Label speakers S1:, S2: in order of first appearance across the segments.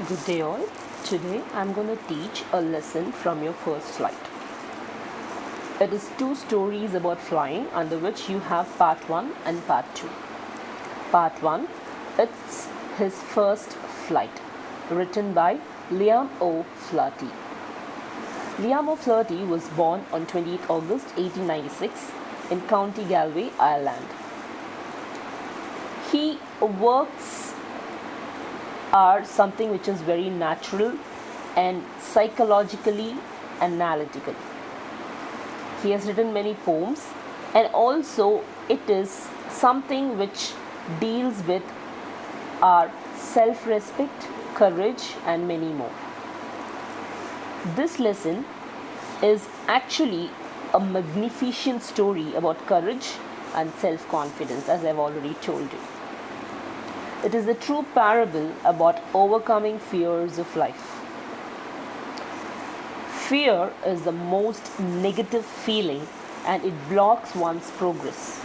S1: Good day all. Today I'm going to teach a lesson from your first flight. It is 2 stories about flying under which you have part 1 and part 2. Part 1, it's his first flight, written by Liam O Flaherty. Liam O Flaherty was born on 28 August 1896 in County Galway, Ireland. He works are something which is very natural and psychologically analytical. He has written many poems, and also it is something which deals with our self-respect, courage, and many more. This lesson is actually a magnificent story about courage and self-confidence, as I've already told you. It is a true parable about overcoming fears of life. Fear is the most negative feeling and it blocks one's progress.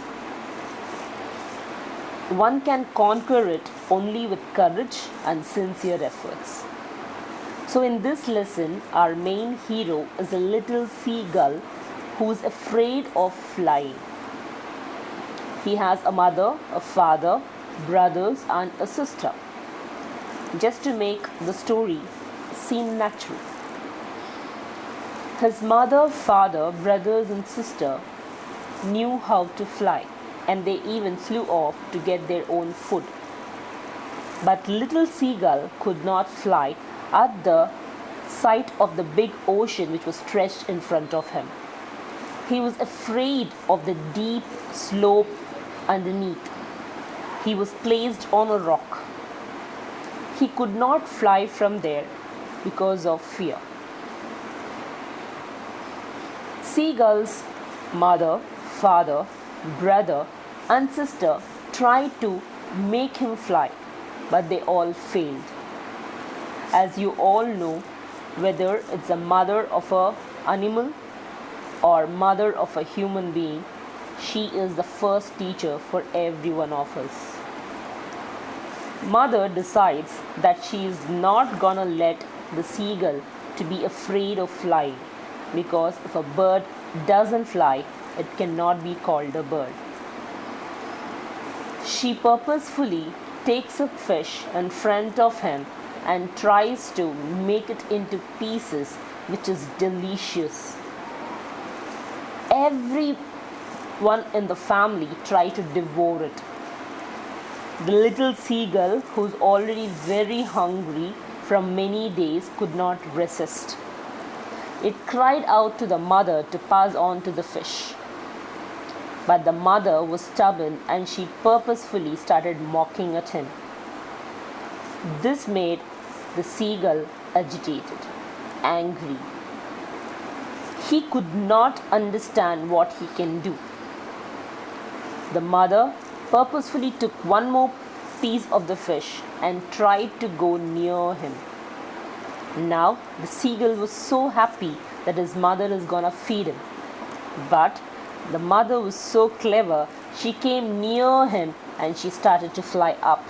S1: One can conquer it only with courage and sincere efforts. So in this lesson, our main hero is a little seagull who is afraid of flying. He has a mother, a father, brothers and a sister, just to make the story seem natural. His mother, father, brothers and sister knew how to fly, and they even flew off to get their own food. But little seagull could not fly at the sight of the big ocean which was stretched in front of him. He was afraid of the deep slope underneath. He was placed on a rock. He could not fly from there because of fear. Seagull's mother, father, brother and sister tried to make him fly, but they all failed. As you all know, whether it's a mother of an animal or mother of a human being, she is the first teacher for every one of us. Mother decides that she is not gonna let the seagull to be afraid of flying, because if a bird doesn't fly, it cannot be called a bird. She purposefully takes a fish in front of him and tries to make it into pieces, which is delicious. Everyone in the family try to devour it. The little seagull, who's already very hungry from many days, could not resist. It cried out to the mother to pass on to the fish. But the mother was stubborn and she purposefully started mocking at him. This made the seagull agitated, angry. He could not understand what he can do. The mother purposefully took one more piece of the fish and tried to go near him. Now the seagull was so happy that his mother is gonna feed him. But the mother was so clever, she came near him and she started to fly up.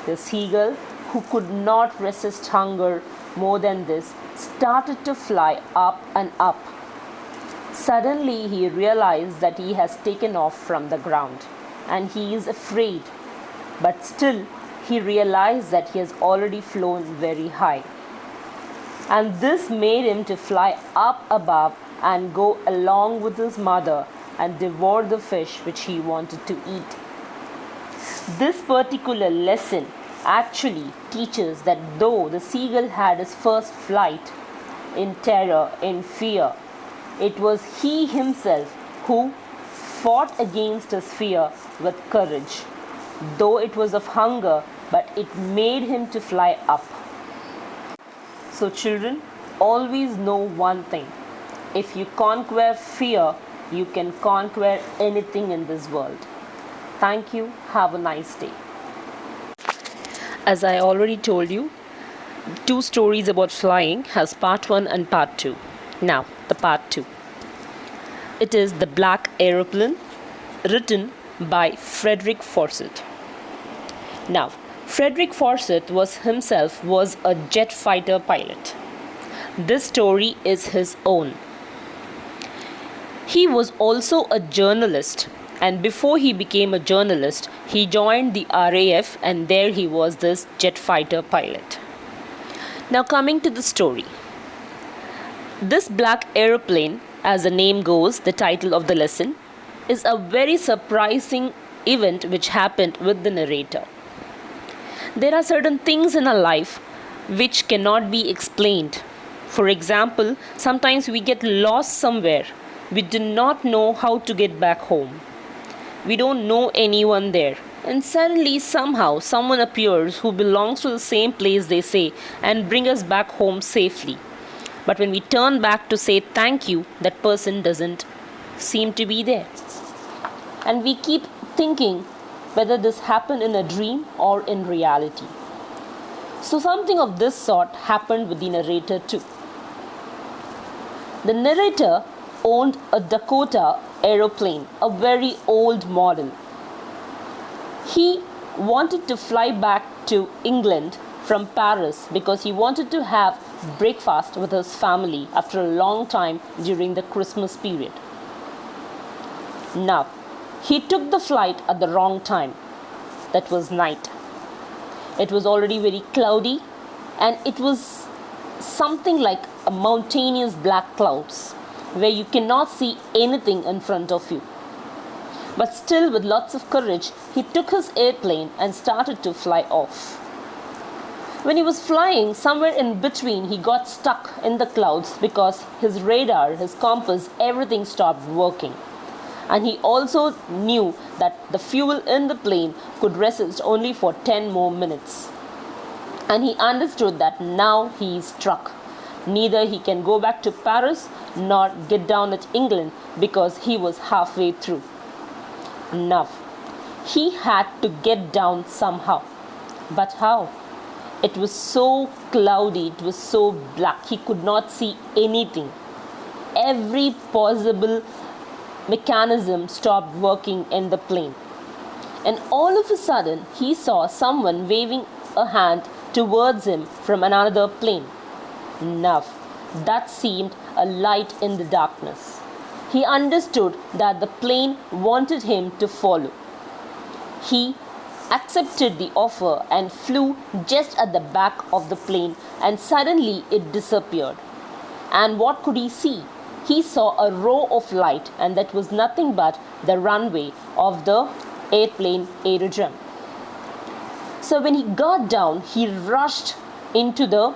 S1: The seagull, who could not resist hunger more than this, started to fly up and up. Suddenly he realized that he has taken off from the ground and he is afraid. But still he realized that he has already flown very high. And this made him to fly up above and go along with his mother and devour the fish which he wanted to eat. This particular lesson actually teaches that though the seagull had his first flight in terror, in fear, it was he himself who fought against his fear with courage. Though it was of hunger, but it made him to fly up. So children, always know one thing. If you conquer fear, you can conquer anything in this world. Thank you. Have a nice day. As I already told you, 2 stories about flying has part 1 and part 2. Now, the part 2. It is The Black Aeroplane, written by Frederick Forsyth. Now, Frederick Forsyth was a jet fighter pilot. This story is his own. He was also a journalist, and before he became a journalist, he joined the RAF, and there he was this jet fighter pilot. Now coming to the story. This black aeroplane, as the name goes, the title of the lesson, is a very surprising event which happened with the narrator. There are certain things in our life which cannot be explained. For example, sometimes we get lost somewhere. We do not know how to get back home. We don't know anyone there. And suddenly, somehow, someone appears who belongs to the same place, they say, and bring us back home safely. But when we turn back to say thank you, that person doesn't seem to be there. And we keep thinking whether this happened in a dream or in reality. So something of this sort happened with the narrator too. The narrator owned a Dakota aeroplane, a very old model. He wanted to fly back to England from Paris because he wanted to have breakfast with his family after a long time during the Christmas period. Now, he took the flight at the wrong time. That was night. It was already very cloudy, and it was something like a mountainous black clouds where you cannot see anything in front of you. But still, with lots of courage, he took his airplane and started to fly off. When he was flying, somewhere in between, he got stuck in the clouds because his radar, his compass, everything stopped working. And he also knew that the fuel in the plane could resist only for 10 more minutes. And he understood that now he is stuck. Neither he can go back to Paris nor get down at England because he was halfway through. Now, he had to get down somehow. But how? It was so cloudy, it was so black, he could not see anything. Every possible mechanism stopped working in the plane. And all of a sudden, he saw someone waving a hand towards him from another plane. Now, that seemed a light in the darkness. He understood that the plane wanted him to follow. He accepted the offer and flew just at the back of the plane, and suddenly it disappeared. And what could he see? He saw a row of light, and that was nothing but the runway of the airplane aerodrome. So when he got down, he rushed into the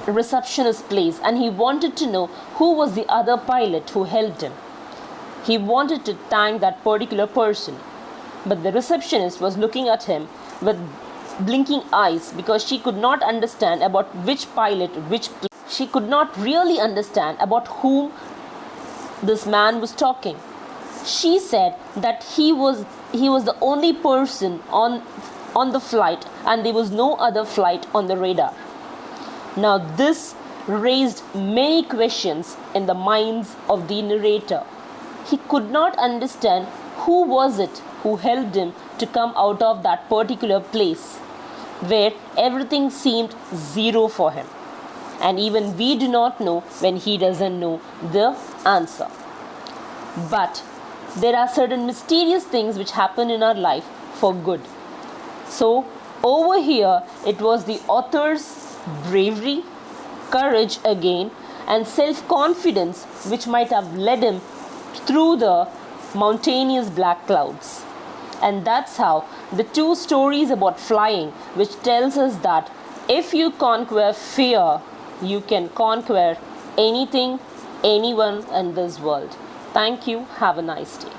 S1: receptionist's place, and he wanted to know who was the other pilot who helped him. He wanted to thank that particular person, but the receptionist was looking at him with blinking eyes because she could not understand about which pilot, she could not really understand about whom this man was talking. She said that he was the only person on the flight, and there was no other flight on the radar. Now this raised many questions in the minds of the narrator. He could not understand who was it who helped him to come out of that particular place where everything seemed zero for him. And even we do not know when he doesn't know the answer. But there are certain mysterious things which happen in our life for good. So over here, it was the author's bravery, courage again, and self-confidence which might have led him through the mountainous black clouds. And that's how the two stories about flying, which tells us that if you conquer fear, you can conquer anything, anyone in this world. Thank you. Have a nice day.